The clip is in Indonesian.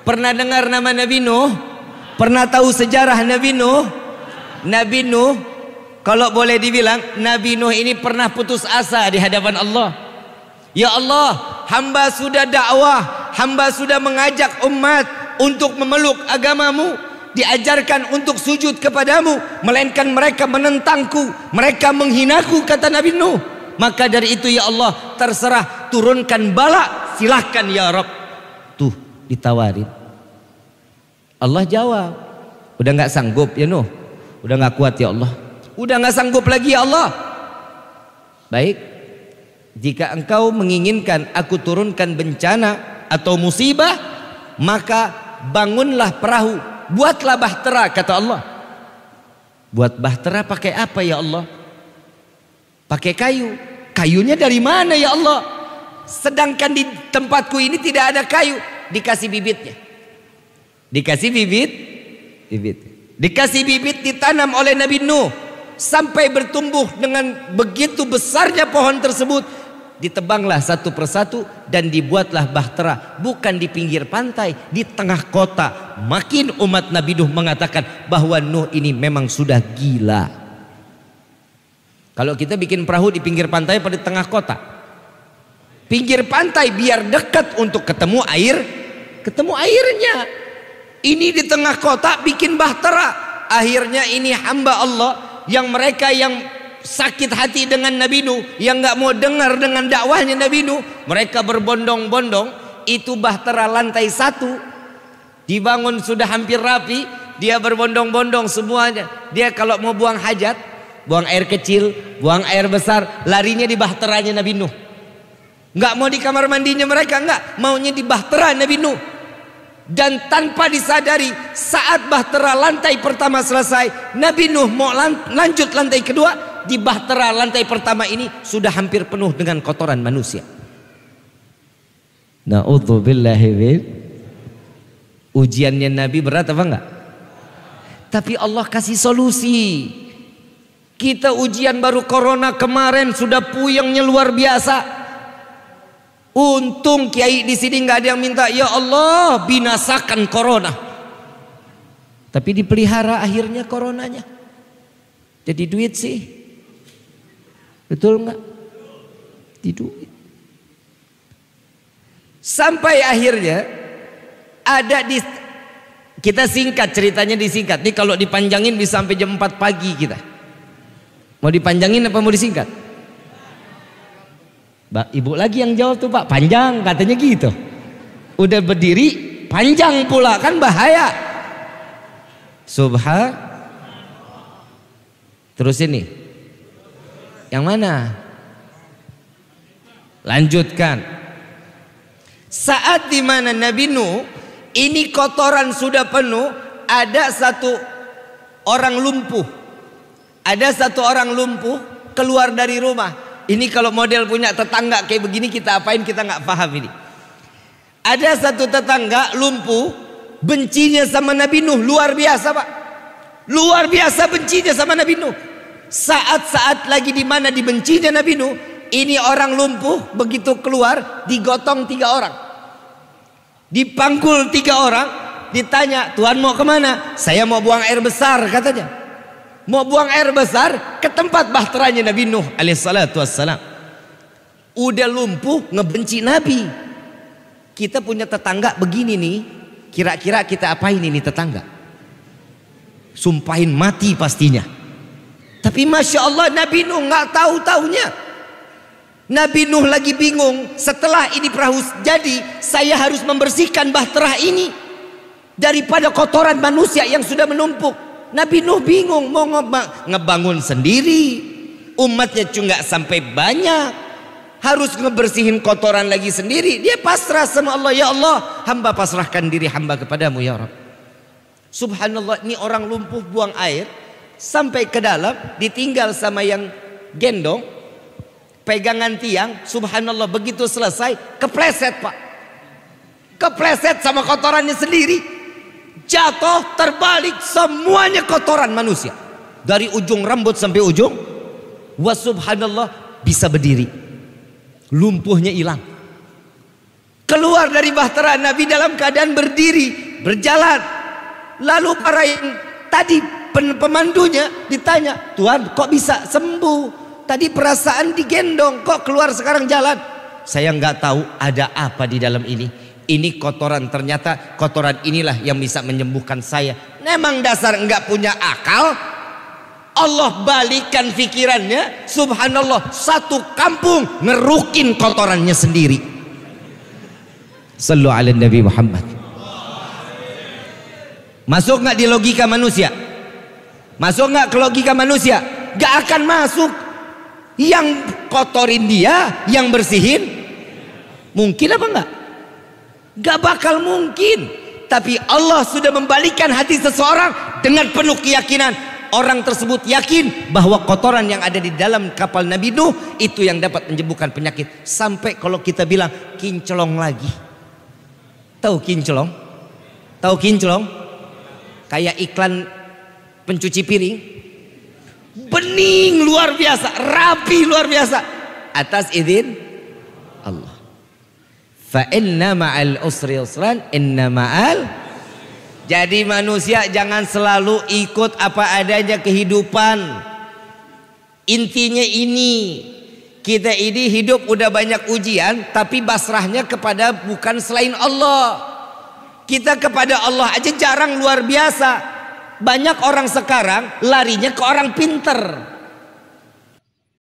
Pernah dengar nama Nabi Nuh? Pernah tahu sejarah Nabi Nuh? Nabi Nuh, kalau boleh dibilang, Nabi Nuh ini pernah putus asa di hadapan Allah. Ya Allah, hamba sudah dakwah, hamba sudah mengajak umat untuk memeluk agamamu, diajarkan untuk sujud kepadamu, melainkan mereka menentangku, mereka menghinaku, kata Nabi Nuh. Maka dari itu ya Allah, terserah, turunkan bala, silahkan ya Rabb. Tuh ditawarin. Allah jawab, udah nggak sanggup ya Nuh, udah nggak kuat ya Allah, udah nggak sanggup lagi ya Allah. Baik, jika engkau menginginkan aku turunkan bencana atau musibah, maka bangunlah perahu, buatlah bahtera, kata Allah. Buat bahtera pakai apa ya Allah? Pakai kayu. Kayunya dari mana ya Allah? Sedangkan di tempatku ini tidak ada kayu. Dikasih bibitnya, dikasih bibit, dikasih bibit, ditanam oleh Nabi Nuh sampai bertumbuh dengan begitu besarnya pohon tersebut. Ditebanglah satu persatu dan dibuatlah bahtera, bukan di pinggir pantai, di tengah kota. Makin umat Nabi Nuh mengatakan bahwa Nuh ini memang sudah gila. Kalau kita bikin perahu di pinggir pantai pada tengah kota, pinggir pantai biar dekat untuk ketemu air, ketemu airnya. Ini di tengah kota bikin bahtera. Akhirnya ini hamba Allah yang mereka yang sakit hati dengan Nabi Nuh, yang nggak mau dengar dengan dakwahnya Nabi Nuh, mereka berbondong-bondong. Itu bahtera lantai 1 dibangun sudah hampir rapi, dia berbondong-bondong semuanya. Dia kalau mau buang hajat, buang air kecil, buang air besar, larinya di bahteranya Nabi Nuh. Nggak mau di kamar mandinya mereka, nggak, maunya di bahtera Nabi Nuh. Dan tanpa disadari, saat bahtera lantai pertama selesai, Nabi Nuh mau lanjut lantai kedua, di bahtera lantai pertama ini sudah hampir penuh dengan kotoran manusia. Na'udzubillahi min. Ujiannya Nabi berat apa enggak? Tapi Allah kasih solusi. Kita ujian baru corona kemarin sudah puyengnya luar biasa. Untung kiai di sini nggak ada yang minta ya Allah binasakan corona. Tapi dipelihara akhirnya coronanya. Jadi duit sih. Betul nggak? Di duit. Sampai akhirnya ada di, kita singkat ceritanya, disingkat. Nih kalau dipanjangin bisa sampai jam 4 pagi kita. Mau dipanjangin apa mau disingkat? Ibu lagi yang jawab tuh Pak, panjang katanya gitu. Udah berdiri panjang pula, kan bahaya. Terus ini yang mana? Lanjutkan. Saat dimana Nabi Nuh ini kotoran sudah penuh, ada satu orang lumpuh. Ada satu orang lumpuh keluar dari rumah. Ini kalau model punya tetangga kayak begini kita apain, kita nggak paham ini. Ada satu tetangga lumpuh, bencinya sama Nabi Nuh luar biasa Pak. Luar biasa bencinya sama Nabi Nuh. Saat-saat lagi di mana dibencinya Nabi Nuh, ini orang lumpuh begitu keluar digotong 3 orang, dipangkul 3 orang, ditanya Tuhan mau kemana? Saya mau buang air besar katanya. Mau buang air besar ke tempat bahteranya Nabi Nuh alaihissalatu wassalam. Udah lumpuh ngebenci Nabi. Kita punya tetangga begini nih, kira-kira kita apain ini tetangga? Sumpahin mati pastinya. Tapi Masya Allah Nabi Nuh nggak tahu-taunya. Nabi Nuh lagi bingung, setelah ini perahu jadi saya harus membersihkan bahtera ini daripada kotoran manusia yang sudah menumpuk. Nabi Nuh bingung mau ngebangun sendiri, umatnya cuma nggak sampai banyak, harus ngebersihin kotoran lagi sendiri. Dia pasrah sama Allah, ya Allah hamba pasrahkan diri hamba kepadamu ya Rabb. Subhanallah, ini orang lumpuh buang air sampai ke dalam, ditinggal sama yang gendong, pegangan tiang. Subhanallah, begitu selesai kepleset Pak, kepleset sama kotorannya sendiri. Jatuh terbalik semuanya kotoran manusia, dari ujung rambut sampai ujung. Wa subhanallah bisa berdiri, lumpuhnya hilang. Keluar dari bahtera Nabi dalam keadaan berdiri, berjalan. Lalu para yang tadi pemandunya ditanya, Tuhan kok bisa sembuh? Tadi perasaan digendong, kok keluar sekarang jalan? Saya nggak tahu ada apa di dalam ini. Ini kotoran, ternyata kotoran inilah yang bisa menyembuhkan saya. Memang dasar nggak punya akal. Allah balikan pikirannya, subhanallah, satu kampung ngerukin kotorannya sendiri. Sallu ala Nabi Muhammad. Masuk nggak di logika manusia? Masuk nggak ke logika manusia? Gak akan masuk. Yang kotorin dia, yang bersihin, mungkin apa enggak? Gak bakal mungkin. Tapi Allah sudah membalikan hati seseorang dengan penuh keyakinan. Orang tersebut yakin bahwa kotoran yang ada di dalam kapal Nabi Nuh itu yang dapat menyembuhkan penyakit. Sampai kalau kita bilang kinclong lagi. Tahu kinclong? Tahu kinclong? Kayak iklan pencuci piring. Bening luar biasa, rapi luar biasa, atas izin Allah. Fa inna ma'al usri yusran, inna ma'al. Jadi manusia jangan selalu ikut apa adanya kehidupan. Intinya ini, kita ini hidup udah banyak ujian, tapi basrahnya kepada bukan selain Allah. Kita kepada Allah aja jarang luar biasa. Banyak orang sekarang larinya ke orang pinter.